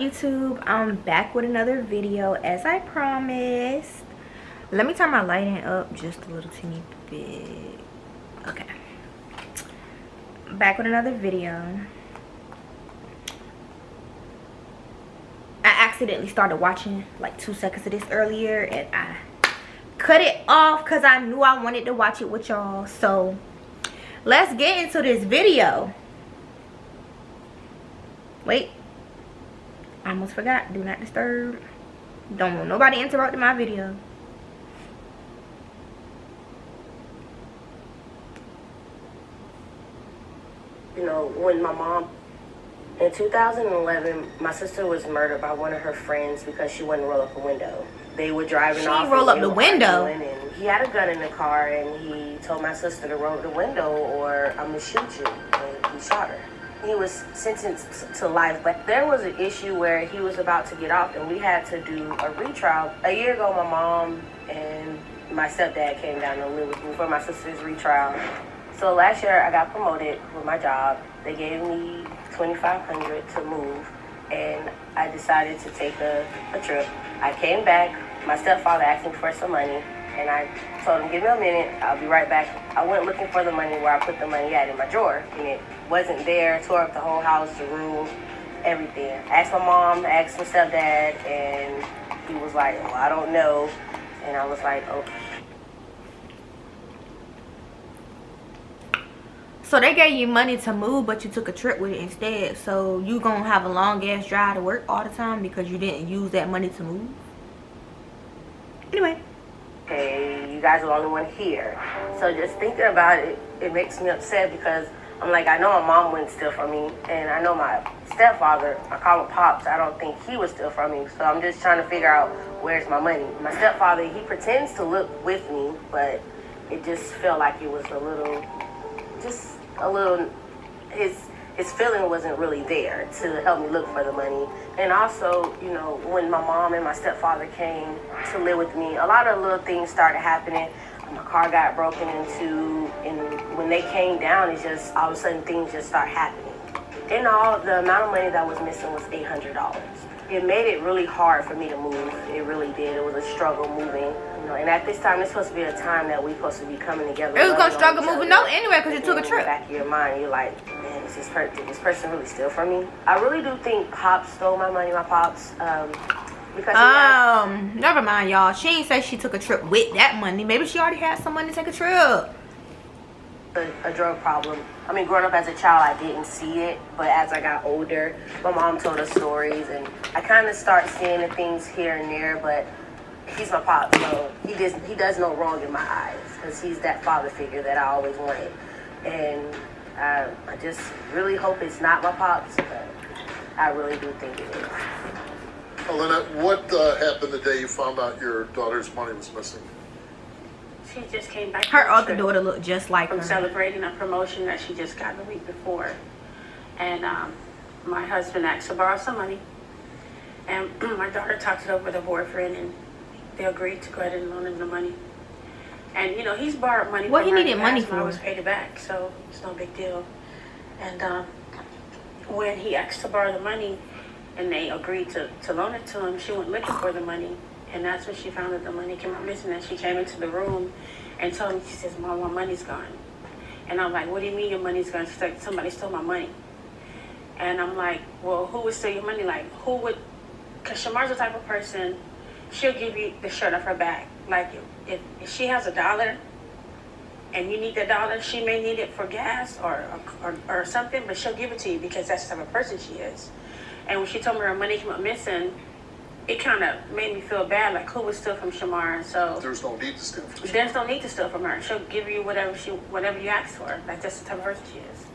YouTube? I'm back with another video as I promised. Let me turn my lighting up just a little teeny bit. Okay, back with another video. I accidentally started watching like 2 seconds of this earlier and I cut it off because I knew I wanted to watch it with y'all. So let's get into this video. Wait, I almost forgot. Do not disturb. Don't want nobody interrupting my video. You know, when my mom, in 2011, my sister was murdered by one of her friends because she wouldn't roll up a window. They were driving off. She roll up the window. And he had a gun in the car, and he told my sister to roll up the window or I'm gonna shoot you. And he shot her. He was sentenced to life, but there was an issue where he was about to get off, and we had to do a retrial. A year ago, my mom and my stepdad came down to live with me for my sister's retrial. So last year, I got promoted with my job. They gave me $2,500 to move, and I decided to take a trip. I came back. My stepfather asked me for some money, and I told him, give me a minute, I'll be right back. I went looking for the money where I put the money at in my drawer, and it wasn't there. Tore up the whole house, the room, everything. I asked my mom, asked my stepdad, and he was like, well, I don't know. And I was like, okay. So they gave you money to move, but you took a trip with it instead. So you gonna have a long ass drive to work all the time because you didn't use that money to move? Anyway. Hey, you guys are the only one here. So just thinking about it, it makes me upset because I'm like, I know my mom wouldn't steal from me, and I know my stepfather, I call him Pops, I don't think he would steal from me. So I'm just trying to figure out where's my money. My stepfather, he pretends to look with me, but it just felt like it was a little, his feeling wasn't really there to help me look for the money. And also, you know, when my mom and my stepfather came to live with me, a lot of little things started happening. My car got broken into, and when they came down, it's just all of a sudden things just start happening. In all, the amount of money that was missing was $800. It made it really hard for me to move. It really did. It was a struggle moving. You know, and at this time, it's supposed to be a time that we're supposed to be coming together. It was gonna struggle moving though anyway because you took a trip. In the back of your mind, you're like, man, did this person really steal from me? I really do think Pops stole my money, my Pops. Because never mind, y'all. She ain't say she took a trip with that money. Maybe she already had some money to take a trip. A drug problem. I mean, growing up as a child, I didn't see it, but as I got older, my mom told us stories, and I kind of start seeing the things here and there. But he's my pop, so he does no wrong in my eyes because he's that father figure that I always wanted, and I just really hope it's not my pops, but I really do think it is. Elena, what happened the day you found out your daughter's money was missing? She just came back. Her other daughter looked just like her. From celebrating a promotion that she just got the week before. And my husband asked to borrow some money. And my daughter talked it over with her boyfriend, and they agreed to go ahead and loan him the money. And, you know, he's borrowed money what from he her needed money for? I was paid it back, so it's no big deal. And when he asked to borrow the money and they agreed to loan it to him, she went looking for the money. And that's when she found that the money came out missing. And she came into the room and told me, she says, Mom, my money's gone. And I'm like, what do you mean your money's gone? She's like, somebody stole my money. And I'm like, well, who would steal your money? Like, who would? Because Shamar's the type of person, she'll give you the shirt off her back. Like, if she has $1 and you need the dollar, she may need it for gas or something, but she'll give it to you because that's the type of person she is. And when she told me her money came up missing, it kind of made me feel bad, like who would steal from Shamar? So there's no need to steal from her. There's no need to steal from her. She'll give you whatever you ask for. Like that's the type of person she is.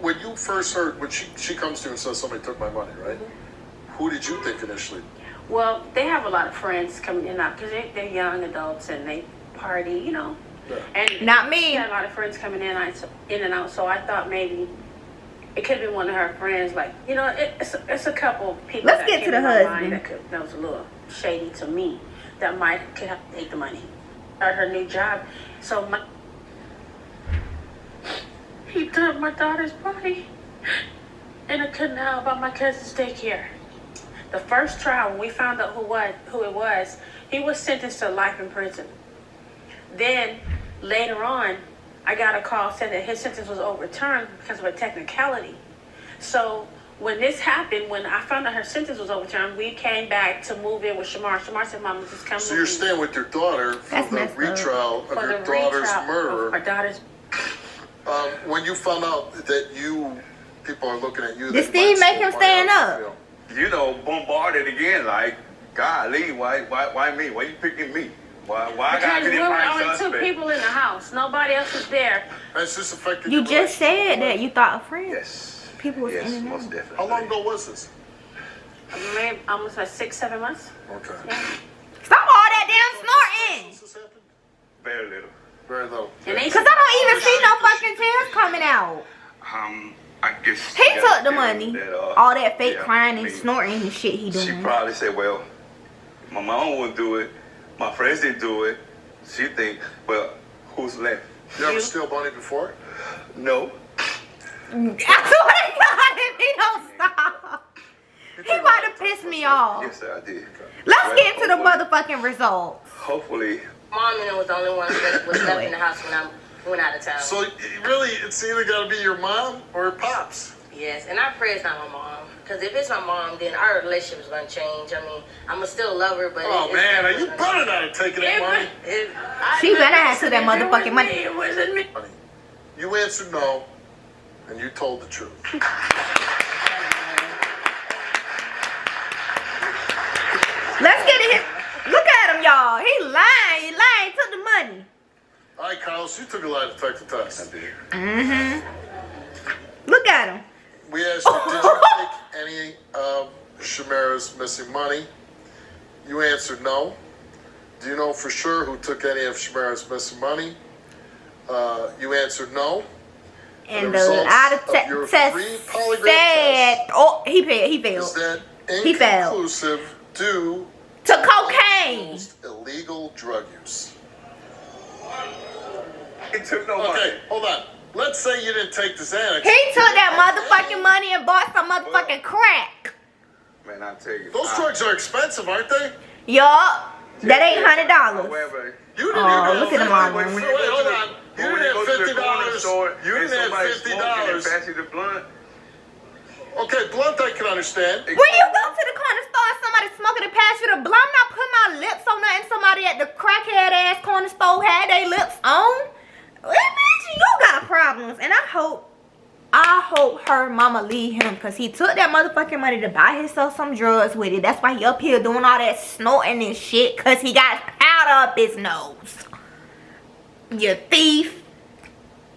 When you first heard, when she comes to you and says somebody took my money, right? Mm-hmm. Who did you think initially? Well, they have a lot of friends coming in and out because they're young adults and they party, you know. Yeah. And not me. She had a lot of friends coming in and out, so I thought maybe it could have been one of her friends. Like, you know, it's a couple people. Let's get to the husband. That was a little shady to me. That could have to take the money. Her new job. So he dumped my daughter's body in a canal by my cousin's daycare. The first trial, when we found out who it was, he was sentenced to life in prison. Then later on, I got a call saying that his sentence was overturned because of a technicality. So when this happened, when I found out her sentence was overturned, we came back to move in with Shamar. Shamar said, "Mama, just come." So you're staying with your daughter for the retrial of your daughter's murder. Our daughter's. When you found out that people are looking at you, did Steve make him stand up? You know, bombarded again. Like, golly, why me? Why you picking me? Why I gotta be the Because we were prime only suspect? 2 people in the house. Nobody else was there. Has this affected You your just relationship? said that you thought a friend. Yes. People was yes, in and most out. definitely. How long ago was this? Maybe almost like 6-7 months. Okay. Yeah. Stop all that damn snorting. This happened? Very little. Very little. And they Cause I don't even see no fucking tears coming out. I guess He yeah, took the yeah, money. that, All that fake yeah, crying I and mean, snorting and shit he She doing. probably said, "Well, my mom wouldn't do it. My friends didn't do it." She think, "Well, who's left?" You ever steal money before? No. I swear to God, if he don't stop, he about to piss me off. Yes, sir, I did. Let's get into the motherfucking results. Hopefully. Mom and I was the only one that was left in the house when I went out of town. So really, it's either got to be your mom or pops. Yes, and I pray it's not my mom. Because if it's my mom, then our relationship is going to change. I mean, I'm going to still love her, but... Oh man, are you better not have taken that money? She better answer that motherfucking money. It wasn't me. You answered no, and you told the truth. Let's get it. Look at him, y'all. He lying. He lying. He took the money. All right, Carlos, you took a lie detector test. I did. Look at him. We asked you, did you take any of Shamara's missing money? You answered no. Do you know for sure who took any of Shamara's missing money? You answered no. And The the results out of of your test free polygraph said, test oh, he is failed. that He failed. inconclusive due To cocaine. to illegal drug use. He took no money. Okay, hold on. Let's say you didn't take the Xanax. He took that motherfucking money and bought some motherfucking crack. Man, I tell you. Those drugs are expensive, aren't they? Yup. That $800. However, You didn't Oh, even look at him have on $50. him. Wait, hold on. You when didn't go to the corner have $50. store You and didn't have somebody smoking and $50. pass you the blunt. Okay, blunt I can understand. When you go to the corner store and somebody smoking and pass you the blunt, I'm not putting my lips on nothing somebody at the crackhead ass corner store had their lips on. Bitch, you got problems. And I hope her mama leave him because he took that motherfucking money to buy himself some drugs with it. That's why he up here doing all that snorting and shit because he got powder up his nose. You thief.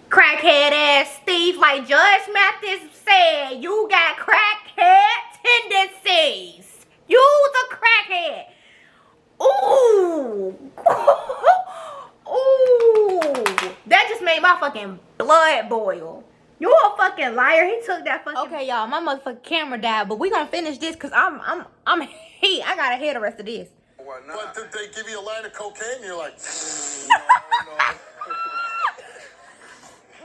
Crackhead ass thief. Like Judge Mathis said, you got crackhead tendencies. You's a crackhead. Ooh. Ooh. That just made my fucking blood boil. You a fucking liar. He took that fucking... Okay, y'all. My motherfucking camera died. But we gonna finish this because I'm heat. I gotta hear the rest of this. Why But not? did they give you a line of cocaine? You're like, No.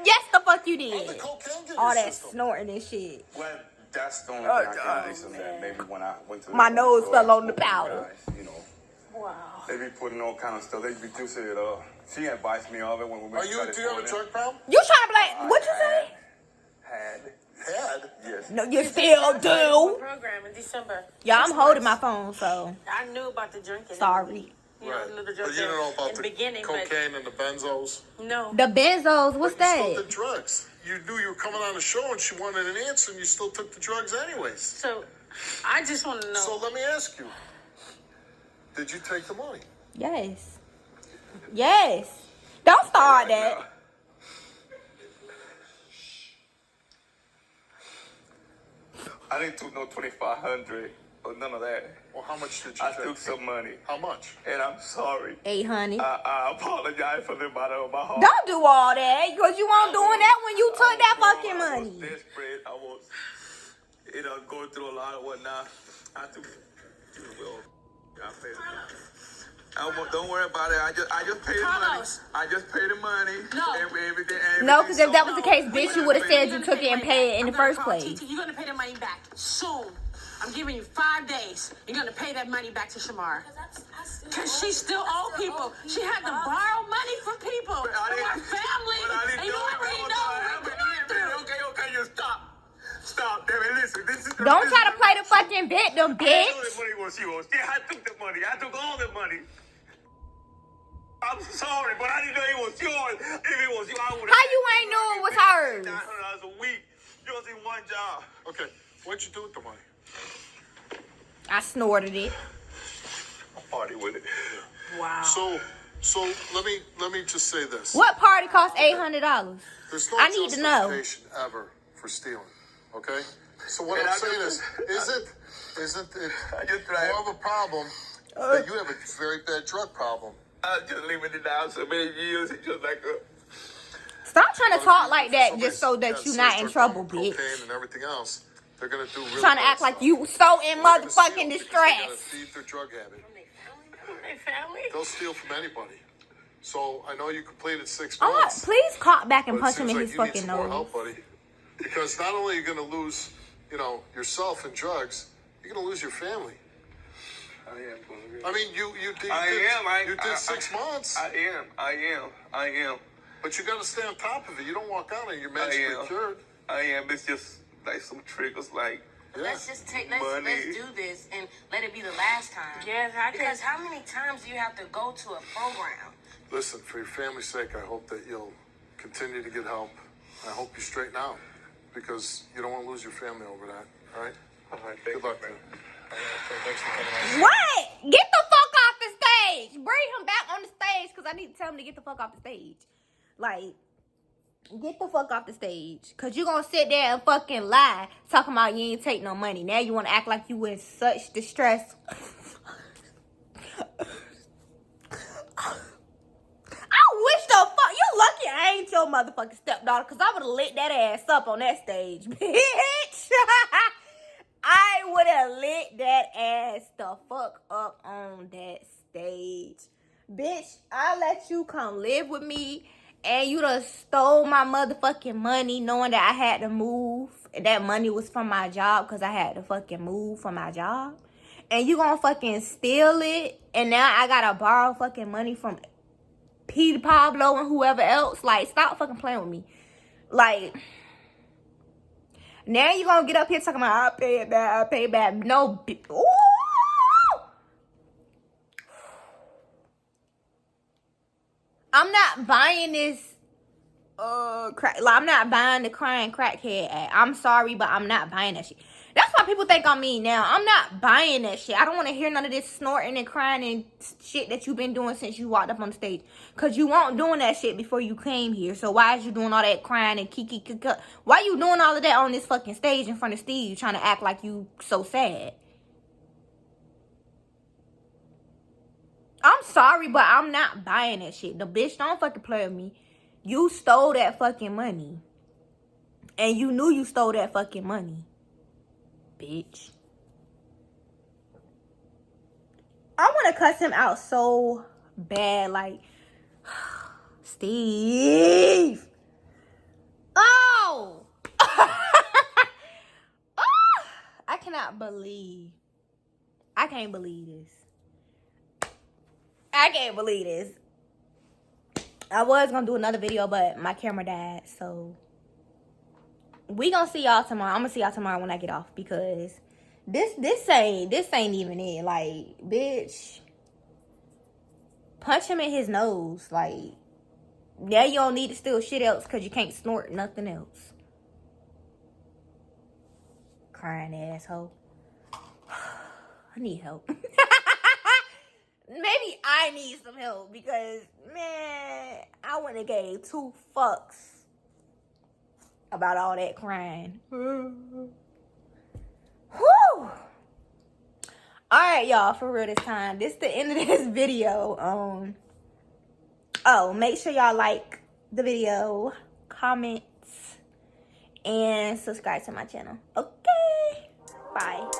Yes, the fuck you how the did. cocaine get in All your that system? snorting and shit. Well, that's the only thing I can answer that. Maybe when I went to the My nose store, fell on the smoking powder. guys, you know, Wow. they be putting all kind of stuff. They be juicing it up. She advised me of it when we went to Do you have a drug problem? You trying to be like, what you say? Had. Yes. No, you still do. Program in December. Yeah, I'm holding my phone, so I knew about the drinking. sorry. You know, Right. the But drug you don't know about in the beginning, cocaine and the benzos. but no. The benzos, what's But you still that? did drugs. You knew you were coming on the show and she wanted an answer and you still took the drugs anyways. So, I just want to know. So let me ask you. Did you take the money? Yes. Yes. Don't start that. I didn't took no 2,500 or none of that. Well, how much did you I take? took some money, How much? and I'm sorry. Hey, honey. I apologize for the bottom of my heart. Don't do all that, because you weren't doing that when you took that fucking I was money. desperate. I was, going through a lot of whatnot. I took, well, I paid the money. Don't worry about it. I just paid the money. Carlos. I just paid the money. No. Everything. No, because if that was the so- case, bitch, you would have said you took it and paid it in the first place. TT, you're going to pay the money back soon. I'm giving you 5 days. You're gonna pay that money back to Shamar. Because she still owe people. She had to borrow money from people, from her family. And you already know what we're going through. Okay, you stop. Stop, David. Listen, this is. Don't try to play the fucking victim, bitch. I know the money was yours. Yeah, I took the money. I took all the money. I'm sorry, but I didn't know it was yours. If it was yours, I would have. How you ain't know it was hers? $900 a week. Just in one job. Okay, what'd you do with the money? I snorted it. I party with it. Wow. So let me just say this. What party cost $800? There's no I need to know. justification ever for stealing. Okay? So what I'm saying is, isn't it more of a problem that you have a very bad drug problem? I was just living in the house so many years. It's just like a. Stop trying to talk like that just so that you're not in trouble, bitch. Cocaine and everything else, they're gonna do really Trying to bad act like stuff. you so in They're gonna steal motherfucking because they gotta distress. feed their drug habit. Their family? They'll steal from anybody. So I know you completed 6 Oh, months. please cop back and but it punch him seems in like his you need fucking some more nose. help, buddy. Because not only are you gonna lose, yourself in drugs, you're gonna lose your family. I am going to. I mean, you did. You did 6 months. I am. But you got to stay on top of it. You don't walk out and you're magically am. cured. I am. It's just like some triggers, like. Yeah. Let's just let's Money. do this and let it be the last time. Yes, Because how many times do you have to go to a program? Listen, for your family's sake, I hope that you'll continue to get help. I hope you straighten out because you don't want to lose your family over that. All right? All right, Good luck, man. Thanks for coming out. What? Get the fuck off the stage. Bring him back on the stage because I need to tell him to get the fuck off the stage. Like, get the fuck off the stage. Because you're going to sit there and fucking lie talking about you ain't take no money. Now you want to act like you in such distress. I wish the fuck, you lucky I ain't your motherfucking stepdaughter because I would have lit that ass up on that stage, bitch. I would have lit that ass the fuck up on that stage. Bitch, I let you come live with me and you done stole my motherfucking money knowing that I had to move. That money was from my job because I had to fucking move from my job. And you gonna fucking steal it and now I gotta borrow fucking money from Peter Pablo and whoever else. Like, stop fucking playing with me. Like, now you gonna get up here talking about I'll pay it back. No, ooh! I'm not buying this crack. Like, I'm not buying the crying crackhead act. I'm sorry, but I'm not buying that shit. That's why people think I'm mean now. I'm not buying that shit. I don't want to hear none of this snorting and crying and shit that you've been doing since you walked up on the stage. Because you weren't doing that shit before you came here. So why is you doing all that crying and kiki? Why you doing all of that on this fucking stage in front of Steve trying to act like you so sad? I'm sorry, but I'm not buying that shit. The bitch don't fucking play with me. You stole that fucking money. And you knew you stole that fucking money. Bitch. I want to cuss him out so bad. Like, Steve. Oh. I cannot believe. I can't believe this. I can't believe this. I was going to do another video, but my camera died. So, we gonna see y'all tomorrow. I'm gonna see y'all tomorrow when I get off because this ain't even it. Like, bitch, punch him in his nose. Like, now you don't need to steal shit else because you can't snort nothing else. Crying asshole. I need help. Maybe I need some help because, man, I wouldn't have gave 2 fucks about all that crying. Whew. Alright, y'all, for real this time. This is the end of this video. Oh, make sure y'all like the video, comments, and subscribe to my channel. Okay. Bye.